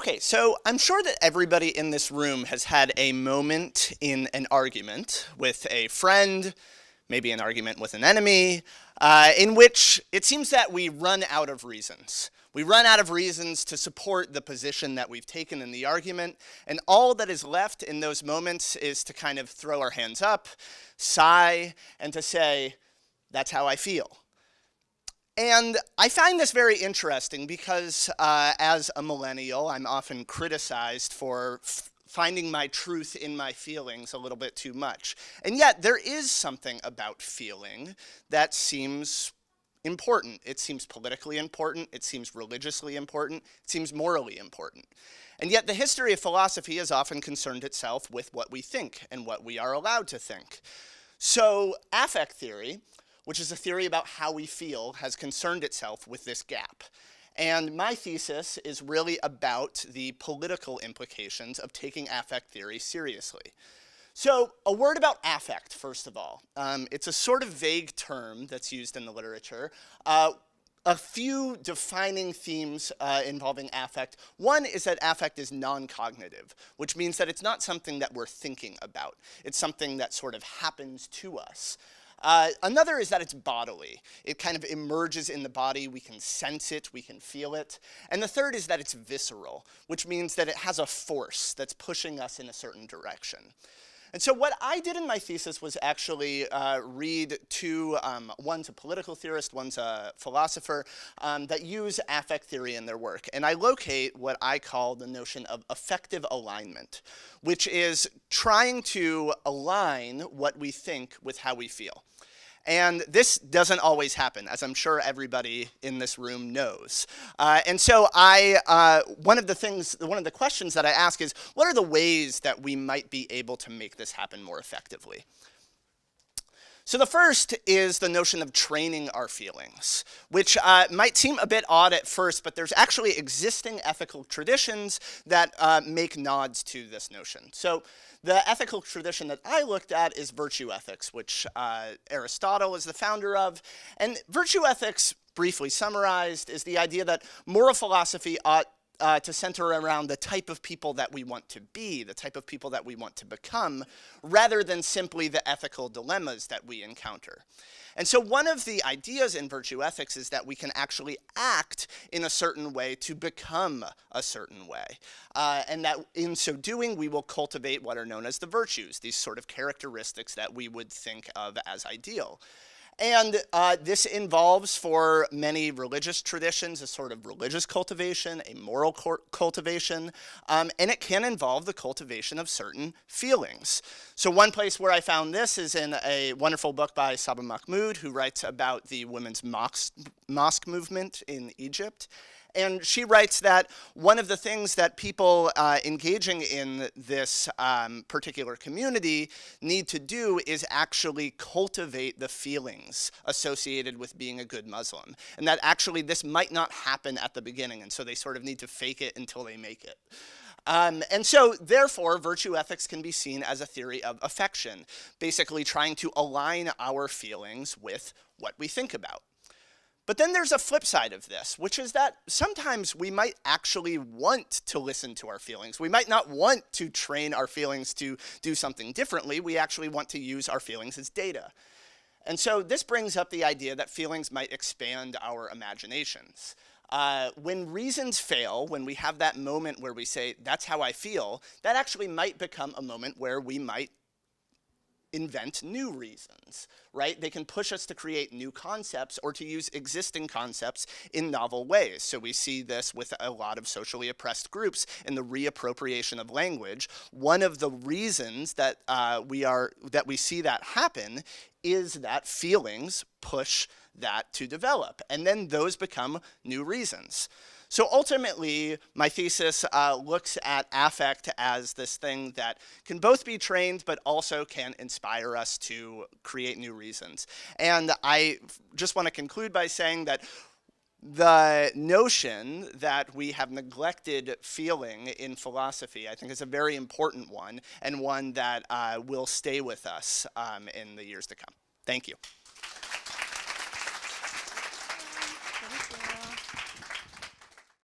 Okay, so I'm sure that everybody in this room has had a moment in an argument with a friend, maybe an argument with an enemy, in which it seems that we run out of reasons. We run out of reasons to support the position that we've taken in the argument, and all that is left in those moments is to kind of throw our hands up, sigh, and to say, that's how I feel. And I find this very interesting because as a millennial, I'm often criticized for finding my truth in my feelings a little bit too much. And yet there is something about feeling that seems important. It seems politically important, it seems religiously important, it seems morally important. And yet the history of philosophy has often concerned itself with what we think and what we are allowed to think. So affect theory, which is a theory about how we feel, has concerned itself with this gap. And my thesis is really about the political implications of taking affect theory seriously. So a word about affect, first of all. It's a sort of vague term that's used in the literature. A few defining themes involving affect. One is that affect is non-cognitive, which means that it's not something that we're thinking about. It's something that sort of happens to us. Another is that it's bodily. It kind of emerges in the body. We can sense it. We can feel it. And the third is that it's visceral, which means that it has a force that's pushing us in a certain direction. And so what I did in my thesis was actually read two, one's a political theorist, one's a philosopher, that use affect theory in their work. And I locate what I call the notion of affective alignment, which is trying to align what we think with how we feel. And this doesn't always happen, as I'm sure everybody in this room knows. And so one of the questions that I ask is, what are the ways that we might be able to make this happen more effectively? So the first is the notion of training our feelings, which might seem a bit odd at first, but there's actually existing ethical traditions that make nods to this notion. So the ethical tradition that I looked at is virtue ethics, which Aristotle is the founder of. And virtue ethics, briefly summarized, is the idea that moral philosophy ought to center around the type of people that we want to be, the type of people that we want to become, rather than simply the ethical dilemmas that we encounter. And so one of the ideas in virtue ethics is that we can actually act in a certain way to become a certain way. And that in so doing, we will cultivate what are known as the virtues, these sort of characteristics that we would think of as ideal. And this involves, for many religious traditions, a sort of religious cultivation, a moral cultivation, and it can involve the cultivation of certain feelings. So one place where I found this is in a wonderful book by Saba Mahmood, who writes about the women's mosque movement in Egypt. And she writes that one of the things that people engaging in this particular community need to do is actually cultivate the feelings associated with being a good Muslim. And that actually this might not happen at the beginning, and so they sort of need to fake it until they make it. And so, therefore, virtue ethics can be seen as a theory of affection, basically trying to align our feelings with what we think about. But then there's a flip side of this, which is that sometimes we might actually want to listen to our feelings. We might not want to train our feelings to do something differently. We actually want to use our feelings as data. And so this brings up the idea that feelings might expand our imaginations. When reasons fail, when we have that moment where we say, that's how I feel, that actually might become a moment where we might invent new reasons, right? They can push us to create new concepts or to use existing concepts in novel ways. So we see this with a lot of socially oppressed groups in the reappropriation of language. One of the reasons that we see that happen is that feelings push that to develop, and then those become new reasons. So ultimately, my thesis looks at affect as this thing that can both be trained, but also can inspire us to create new reasons. And I just want to conclude by saying that the notion that we have neglected feeling in philosophy, I think, is a very important one, and one that will stay with us in the years to come. Thank you.